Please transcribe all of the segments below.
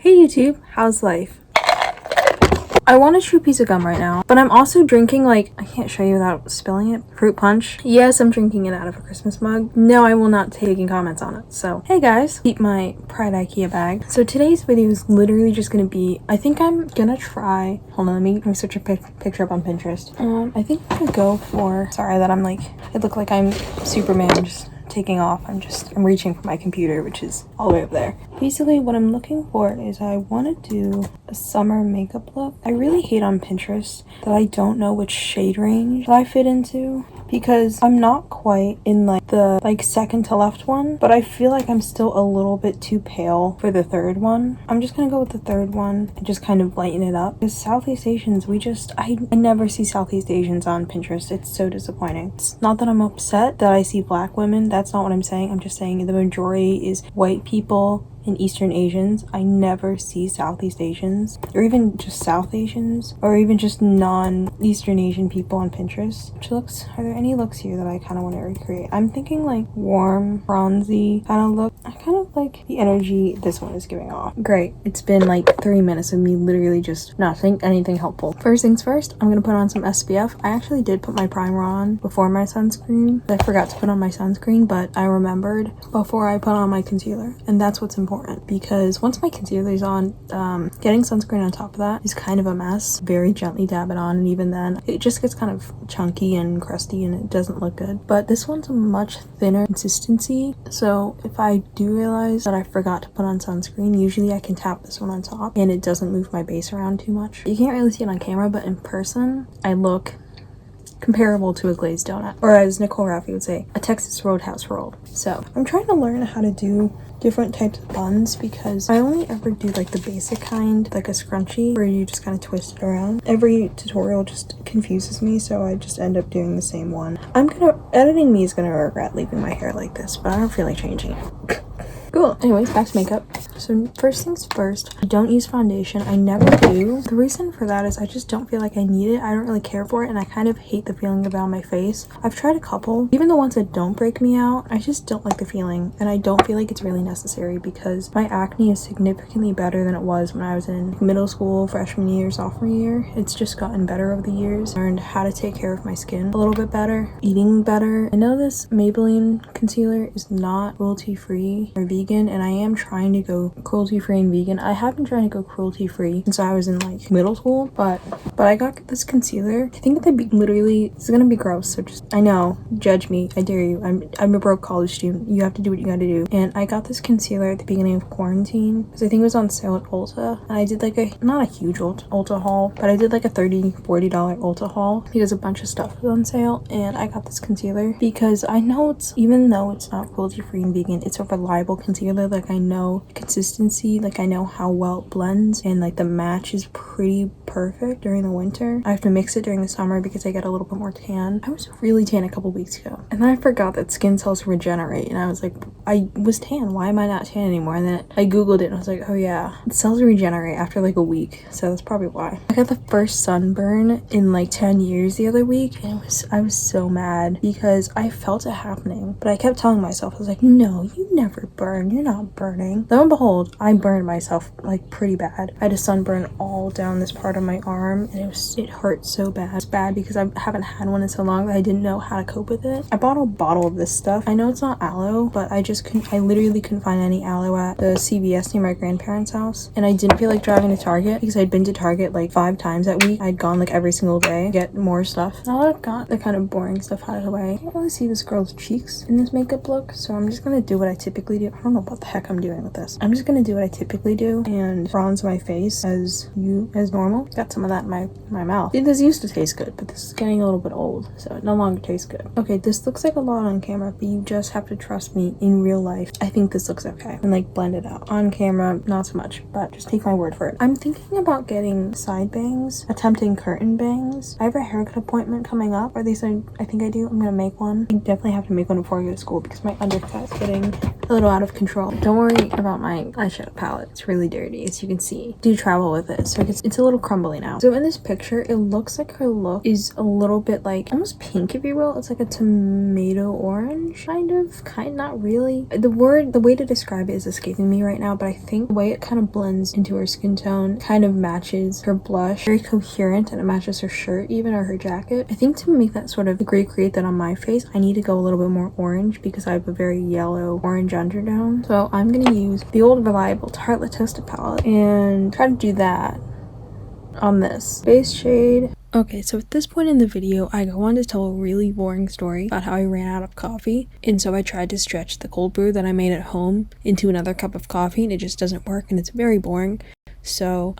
Hey YouTube, how's life? I want to chew a piece of gum right now, but I'm also drinking, like, I can't show you without spilling it, fruit punch. Yes, I'm drinking it out of a Christmas mug. No, I will not take taking comments on it. So, hey guys, keep my Pride IKEA bag. So today's video is literally just gonna be, I think I'm gonna try, hold on, let me search a picture up on Pinterest. I think I'm gonna go for, sorry that I'm like, it looked like I'm Superman just taking off. I'm reaching for my computer, which is all the way up there. Basically what I'm looking for is I want to do a summer makeup look. I really hate on Pinterest that I don't know which shade range that I fit into, because I'm not quite in like the second to left one, but I feel like I'm still a little bit too pale for the third one. I'm just gonna go with the third one and just kind of lighten it up, because Southeast Asians, I never see Southeast Asians on Pinterest. It's so disappointing. It's not that I'm upset that I see black women, that's not what I'm saying. I'm just saying the majority is white people and Eastern Asians. I never see Southeast Asians, or even just South Asians, or even just non-Eastern Asian people on Pinterest. Which looks, are there any looks here that I kind of want to recreate? I'm thinking like warm, bronzy kind of look. I kind of like the energy this one is giving off. Great, it's been like 3 minutes of me literally just not think anything helpful. First things first, I'm gonna put on some SPF. I actually did put my primer on before my sunscreen. I forgot to put on my sunscreen, but I remembered before I put on my concealer, and that's what's important, because once my concealer is on, getting sunscreen on top of that is kind of a mess. Very gently dab it on, and even then it just gets kind of chunky and crusty and it doesn't look good. But this one's a much thinner consistency, so if I do realize that I forgot to put on sunscreen, usually I can tap this one on top and it doesn't move my base around too much. You can't really see it on camera, but in person I look comparable to a glazed donut, or as Nicole Raffi would say, a Texas Roadhouse roll. So I'm trying to learn how to do different types of buns, because I only ever do like the basic kind, like a scrunchie where you just kind of twist it around. Every tutorial just confuses me, so I just end up doing the same one. Editing me is gonna regret leaving my hair like this, but I don't feel like changing it. Cool. Anyways, back to makeup. So first things first, I don't use foundation. I never do. The reason for that is I just don't feel like I need it. I don't really care for it, and I kind of hate the feeling of it on my face. I've tried a couple. Even the ones that don't break me out, I just don't like the feeling, and I don't feel like it's really necessary, because my acne is significantly better than it was when I was in middle school, freshman year, sophomore year. It's just gotten better over the years. I learned how to take care of my skin a little bit better, eating better. I know this Maybelline concealer is not cruelty-free or vegan, and I am trying to go cruelty-free and vegan. I have been trying to go cruelty-free since I was in like middle school, but I got this concealer. I think that literally, it's gonna be gross, so just, I know, judge me, I dare you. I'm a broke college student. You have to do what you gotta do. And I got this concealer at the beginning of quarantine because I think it was on sale at Ulta, and I did like not a huge Ulta haul, but I did like a $30-40 Ulta haul because a bunch of stuff was on sale. And I got this concealer because I know even though it's not cruelty-free and vegan, it's a reliable concealer. Like, I know consistency, like I know how well it blends, and like the match is pretty perfect during the winter. I have to mix it during the summer because I get a little bit more tan. I was really tan a couple weeks ago, and then I forgot that skin cells regenerate, and I was like, I was tan, why am I not tan anymore? And then I googled it and I was like, oh yeah, cells regenerate after like a week, so that's probably why. I got the first sunburn in like 10 years the other week, and I was so mad because I felt it happening, but I kept telling myself, I was like, no, you never burn, you're not burning. Lo and behold, I burned myself like pretty bad. I had a sunburn all down this part of my arm, and it hurt so bad. It's bad because I haven't had one in so long that I didn't know how to cope with it. I bought a bottle of this stuff. I know it's not aloe, but I literally couldn't find any aloe at the CVS near my grandparents' house, and I didn't feel like driving to Target because I'd been to Target like 5 times that week. I'd gone like every single day to get more stuff. Now that I've got the kind of boring stuff out of the way, I can't really see this girl's cheeks in this makeup look, so I'm just gonna do what I typically do. I don't know what the heck I'm doing with this. I'm just gonna do what I typically do and bronze my face as normal. Got some of that in my mouth. See, this used to taste good, but this is getting a little bit old, so it no longer tastes good. Okay, this looks like a lot on camera, but you just have to trust me. In real life, I think this looks okay, and like blend it out. On camera, not so much, but just take my word for it. I'm thinking about getting side bangs, attempting curtain bangs. I have a haircut appointment coming up, or at least I think I do. I'm gonna make one. I definitely have to make one before I go to school because my undercut is getting a little out of control. Don't worry about my eyeshadow palette. It's really dirty, as you can see. Do travel with it, so it's a little crumbly now. So in this picture, it looks like her look is a little bit like almost pink, if you will. It's like a tomato orange, not really. The way to describe it is escaping me right now, but I think the way it kind of blends into her skin tone kind of matches her blush. Very coherent, and it matches her shirt even, or her jacket. I think to make that sort of recreate that on my face, I need to go a little bit more orange because I have a very yellow orange undertone. So I'm gonna use the old reliable Tartelette Toasted palette and try to do that on this base shade. Okay, so at this point in the video, I go on to tell a really boring story about how I ran out of coffee, and so I tried to stretch the cold brew that I made at home into another cup of coffee, and it just doesn't work, and it's very boring. So,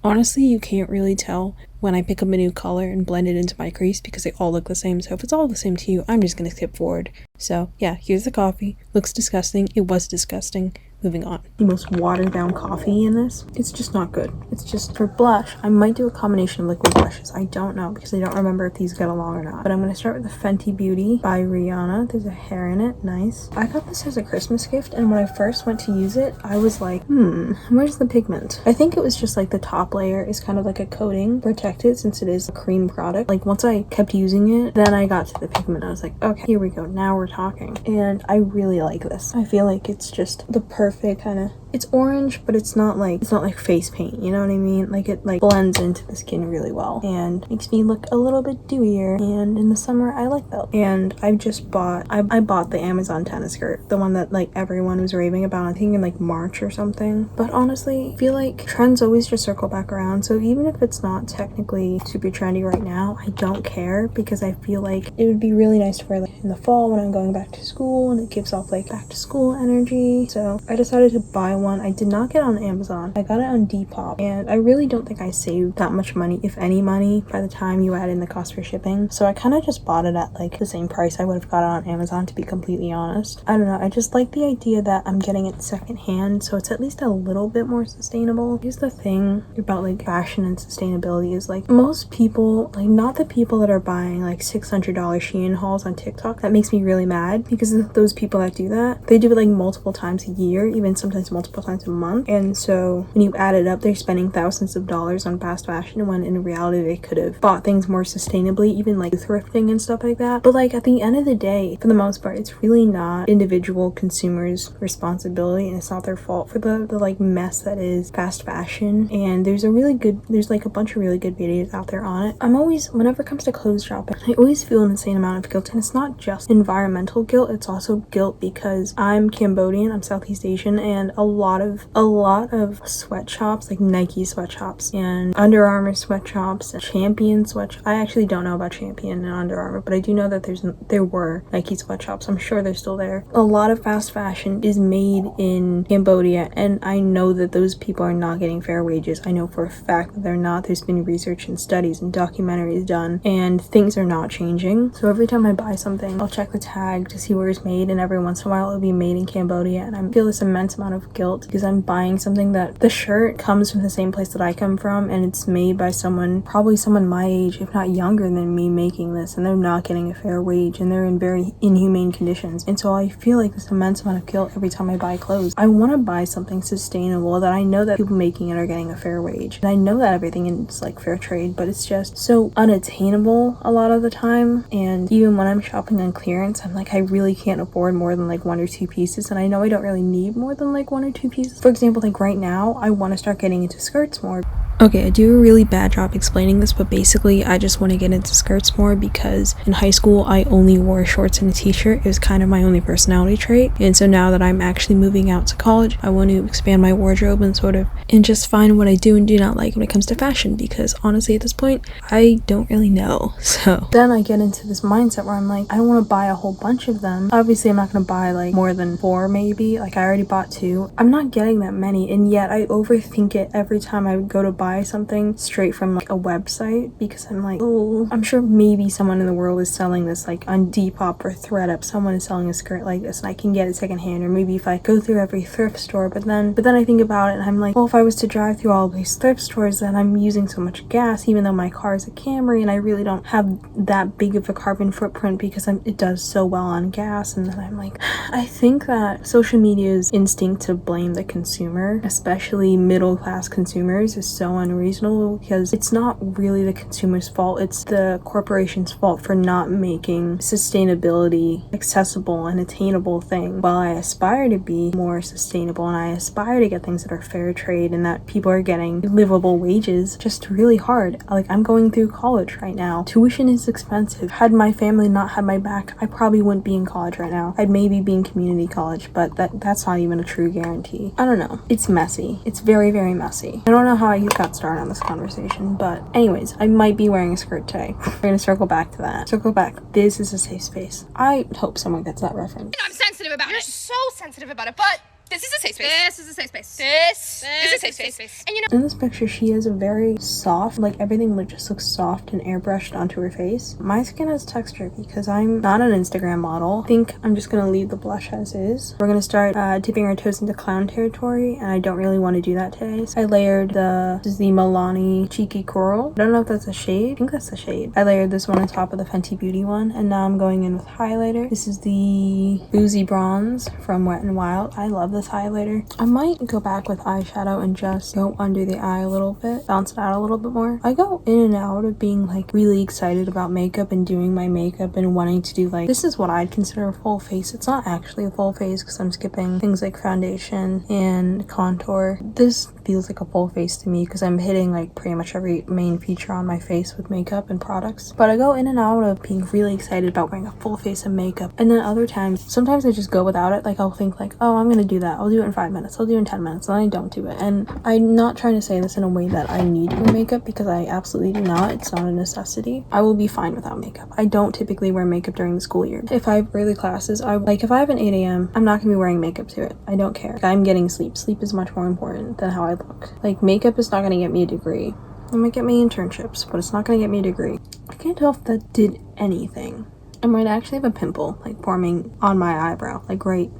honestly, you can't really tell when I pick up a new color and blend it into my crease because they all look the same. So if it's all the same to you, I'm just gonna skip forward. So yeah, here's the coffee. Looks disgusting. It was disgusting. Moving on. The most watered down coffee in this. It's just not good. It's just for blush. I might do a combination of liquid blushes. I don't know because I don't remember if these get along or not. But I'm going to start with the Fenty Beauty by Rihanna. There's a hair in it. Nice. I got this as a Christmas gift, and when I first went to use it, I was like, where's the pigment? I think it was just like the top layer is kind of like a coating protected since it is a cream product. Like once I kept using it, then I got to the pigment. I was like, okay, here we go. Now we're talking. And I really like this. I feel like it's just the perfect kind of, it's orange, but it's not like face paint, you know what I mean? Like it like blends into the skin really well and makes me look a little bit dewier, and in the summer I like that. And I just bought I bought the Amazon tennis skirt, the one that like everyone was raving about, I think in like March or something. But honestly, I feel like trends always just circle back around, so even if it's not technically super trendy right now, I don't care because I feel like it would be really nice to wear like in the fall when I'm going back to school, and it gives off like back to school energy. So I decided to buy one. I did not get it on Amazon. I got it on Depop, and I really don't think I saved that much money, if any money, by the time you add in the cost for shipping. So I kind of just bought it at like the same price I would have got it on Amazon, to be completely honest. I don't know. I just like the idea that I'm getting it secondhand, so it's at least a little bit more sustainable. Here's the thing about like fashion and sustainability is like most people, like not the people that are buying like $600 Shein hauls on TikTok. That makes me really mad because those people that do that, they do it like multiple times a year, even sometimes multiple times a month, and so when you add it up, they're spending thousands of dollars on fast fashion when in reality they could have bought things more sustainably, even like thrifting and stuff like that. But like at the end of the day, for the most part, it's really not individual consumers' responsibility, and it's not their fault for the like mess that is fast fashion. And there's like a bunch of really good videos out there on it. I'm always, whenever it comes to clothes shopping, I always feel an insane amount of guilt, and it's not just environmental guilt, it's also guilt because I'm Cambodian, I'm Southeast Asian, and a lot of sweatshops, like Nike sweatshops and Under Armour sweatshops and Champion sweatshops. I actually don't know about Champion and Under Armour, but I do know that there were Nike sweatshops. I'm sure they're still there. A lot of fast fashion is made in Cambodia, and I know that those people are not getting fair wages. I know for a fact that they're not. There's been research and studies and documentaries done, and things are not changing. So every time I buy something, I'll check the tag to see where it's made, and every once in a while it'll be made in Cambodia, and I feel this immense amount of guilt because I'm buying something that the shirt comes from the same place that I come from, and it's made by someone, probably someone my age, if not younger than me, making this, and they're not getting a fair wage, and they're in very inhumane conditions. And so I feel like this immense amount of guilt every time I buy clothes. I want to buy something sustainable that I know that people making it are getting a fair wage, and I know that everything is like fair trade, but it's just so unattainable a lot of the time. And even when I'm shopping on clearance, I'm like, I really can't afford more than like 1 or 2 pieces, and I know I don't really need more than like 1 or 2 pieces. For example, like right now I want to start getting into skirts more. Okay, I do a really bad job explaining this, but basically I just want to get into skirts more because in high school I only wore shorts and a t-shirt. It was kind of my only personality trait, and so now that I'm actually moving out to college, I want to expand my wardrobe and just find what I do and do not like when it comes to fashion, because honestly at this point I don't really know. So then I get into this mindset where I'm like, I don't want to buy a whole bunch of them. Obviously I'm not going to buy like more than 4 maybe, like I already bought 2. I'm not getting that many, and yet I overthink it every time I go to buy buy something straight from like a website because I'm like, oh, I'm sure maybe someone in the world is selling this like on Depop or ThredUp. Someone is selling a skirt like this and I can get it secondhand, or maybe if I go through every thrift store. But then I think about it and I'm like, well, if I was to drive through all of these thrift stores, then I'm using so much gas, even though my car is a Camry and I really don't have that big of a carbon footprint because it does so well on gas. And then I'm like, I think that social media's instinct to blame the consumer, especially middle class consumers, is so unreasonable because it's not really the consumer's fault. It's the corporation's fault for not making sustainability accessible and attainable thing. While I aspire to be more sustainable and I aspire to get things that are fair trade and that people are getting livable wages, just really hard. Like, I'm going through college right now. Tuition is expensive. Had my family not had my back, I probably wouldn't be in college right now. I'd maybe be in community college, but that's not even a true guarantee. I don't know. It's messy. It's very, very messy. I don't know how I got started on this conversation, but anyways, I might be wearing a skirt today. We're gonna circle back to that. Circle back. This is a safe space. I hope someone gets that reference. I'm sensitive about it. You're so sensitive about it, but this is a safe space. This is a safe space. This is a safe space. And you know, in this picture, she has a very soft, like everything just looks soft and airbrushed onto her face. My skin has texture because I'm not an Instagram model. I think I'm just gonna leave the blush as is. We're gonna start dipping our toes into clown territory, and I don't really want to do that today. So I layered this is the Milani Cheeky Coral. I don't know if that's a shade. I think that's the shade. I layered this one on top of the Fenty Beauty one, and now I'm going in with highlighter. This is the Boozy Bronze from Wet n Wild. I love this highlighter. I might go back with eyeshadow and just go under the eye a little bit, bounce it out a little bit more. I go in and out of being like really excited about makeup and doing my makeup and wanting to do like, this is what I'd consider a full face. It's not actually a full face because I'm skipping things like foundation and contour. This feels like a full face to me because I'm hitting like pretty much every main feature on my face with makeup and products. But I go in and out of being really excited about wearing a full face of makeup, and then other times, sometimes I just go without it. Like, I'll think like, oh, I'm gonna do that. I'll do it in 5 minutes. I'll do it in 10 minutes, and I don't do it. And I'm not trying to say this in a way that I need to wear makeup because I absolutely do not. It's not a necessity. I will be fine without makeup. I don't typically wear makeup during the school year. If I have early classes, if I have an 8 a.m., I'm not gonna be wearing makeup to it. I don't care. Like, I'm getting sleep. Sleep is much more important than how I look. Like, makeup is not gonna get me a degree. It might get me internships, but it's not gonna get me a degree. I can't tell if that did anything. I might actually have a pimple, like, forming on my eyebrow, like right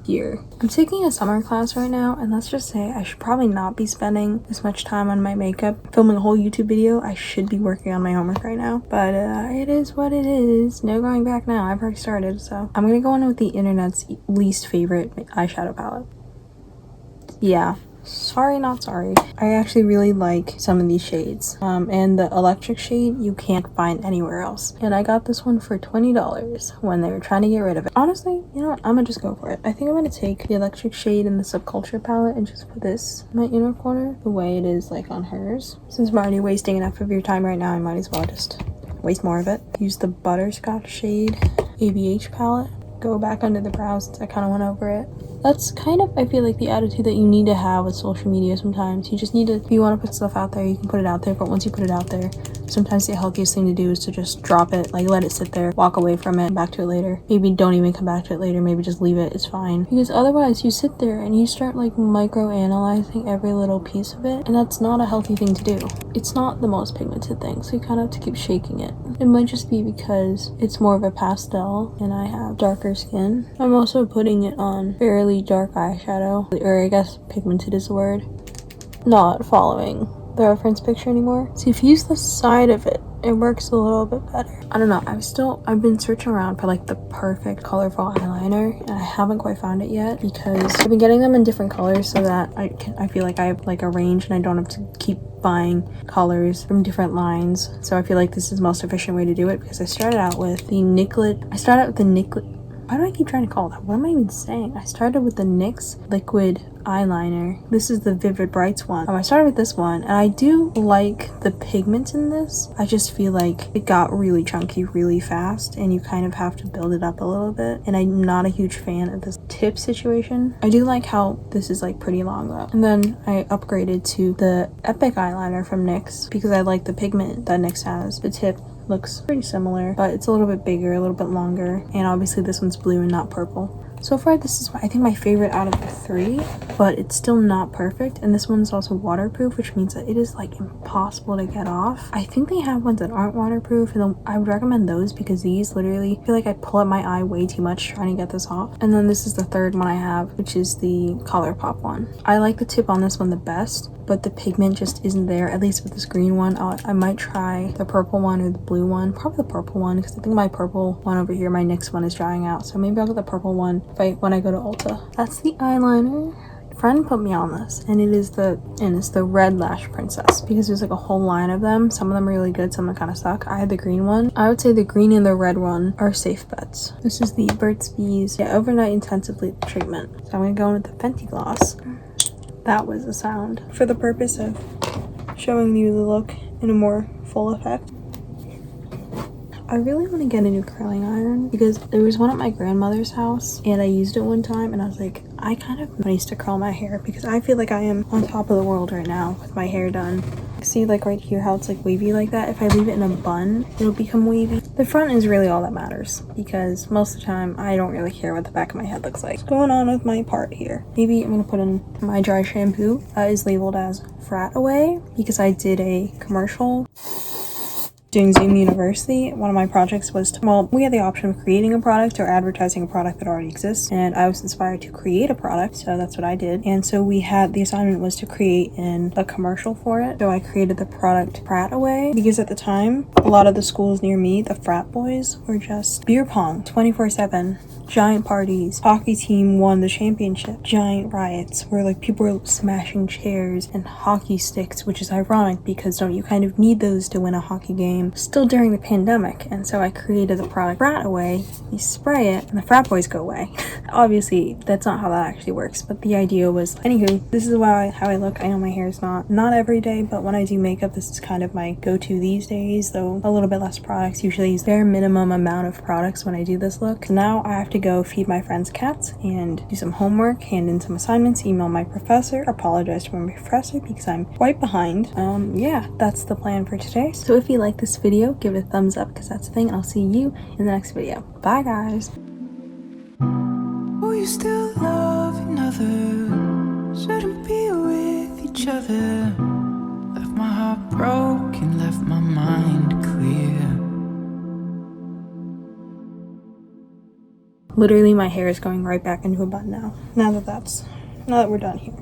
here. I'm taking a summer class right now, and let's just say I should probably not be spending this much time on my makeup. Filming a whole YouTube video, I should be working on my homework right now. But it is what it is. No going back now. I've already started, so I'm gonna go in with the internet's least favorite eyeshadow palette. Yeah. Sorry, not sorry. I actually really like some of these shades. And the electric shade you can't find anywhere else. And I got this one for $20 when they were trying to get rid of it. Honestly, you know what? I'm gonna just go for it. I think I'm gonna take the electric shade in the Subculture palette and just put this in my inner corner the way it is like on hers. Since I'm already wasting enough of your time right now, I might as well just waste more of it. Use the Butterscotch shade ABH palette. Go back under the brows since I kind of went over it. That's kind of, I feel like, the attitude that you need to have with social media sometimes. You just need to, if you want to put stuff out there, you can put it out there, but once you put it out there, sometimes the healthiest thing to do is to just drop it, like let it sit there, walk away from it, come back to it later. Maybe don't even come back to it later, maybe just leave it, it's fine. Because otherwise you sit there and you start like micro-analyzing every little piece of it, and that's not a healthy thing to do. It's not the most pigmented thing, so you kind of have to keep shaking it. It might just be because it's more of a pastel and I have darker skin. I'm also putting it on fairly dark eyeshadow, or I guess pigmented is the word. Not following the reference picture anymore. So if you use the side of it, it works a little bit better. I don't know, I've been searching around for like the perfect colorful eyeliner, and I haven't quite found it yet because I've been getting them in different colors so that I feel like I have like a range and I don't have to keep buying colors from different lines. So I feel like this is the most efficient way to do it because I started out with the NYX. Why do I keep trying to call it that? What am I even saying? I started with the NYX liquid eyeliner. This is the Vivid Brights one. I started with this one, and I do like the pigment in this. I just feel like it got really chunky really fast, and you kind of have to build it up a little bit. And I'm not a huge fan of this tip situation. I do like how this is like pretty long though. And then I upgraded to the Epic eyeliner from NYX because I like the pigment that NYX has. The tip looks pretty similar, but it's a little bit bigger, a little bit longer, and obviously this one's blue and not purple. So far, this is, I think, my favorite out of the 3, but it's still not perfect. And this one's also waterproof, which means that it is like impossible to get off. I think they have ones that aren't waterproof, and I would recommend those because these literally, I feel like I pull up my eye way too much trying to get this off. And then this is the third one I have, which is the ColourPop one. I like the tip on this one the best, but the pigment just isn't there, at least with this green one. I might try the purple one or the blue one, probably the purple one, because I think my purple one over here, my NYX one, is drying out, so maybe I'll get the purple one when I go to Ulta. That's the eyeliner. Friend put me on this, and it's the Red Lash Princess, because there's like a whole line of them. Some of them are really good, some of them kind of suck. I had the green one. I would say the green and the red one are safe bets. This is the Burt's Bees overnight intensive treatment. So I'm gonna go in with the Fenty gloss. That was the sound. For the purpose of showing you the look in a more full effect, I really want to get a new curling iron because there was one at my grandmother's house and I used it one time and I was like, I kind of needs to curl my hair because I feel like I am on top of the world right now with my hair done. See, like right here how it's like wavy like that? If I leave it in a bun, it'll become wavy. The front is really all that matters because most of the time I don't really care what the back of my head looks like. What's going on with my part here? Maybe I'm gonna put in my dry shampoo. Is labeled as Frat Away because I did a commercial doing Zoom University. One of my projects was we had the option of creating a product or advertising a product that already exists, and I was inspired to create a product, so that's what I did. And so the assignment was to create a commercial for it. So I created the product Frat Away because at the time a lot of the schools near me, the frat boys, were just beer pong 24/7, giant parties, hockey team won the championship, giant riots where like people were smashing chairs and hockey sticks, which is ironic because don't you kind of need those to win a hockey game still during the pandemic. And so I created the product Frat Away. You spray it and the frat boys go away. Obviously that's not how that actually works, but the idea was, anywho, this is how I look. I know my hair is not every day, but when I do makeup, this is kind of my go-to these days, though a little bit less products. Usually use bare minimum amount of products when I do this look. So now I have to go feed my friend's cats and do some homework, hand in some assignments, email my professor, apologize to my professor because I'm quite behind. Yeah, that's the plan for today. So if you like this video, give it a thumbs up because that's the thing, and I'll see you in the next video. Bye guys. Oh, you still love another, shouldn't be with each other. Left my heart broken, left my mind clear. Literally my hair is going right back into a bun now that we're done here.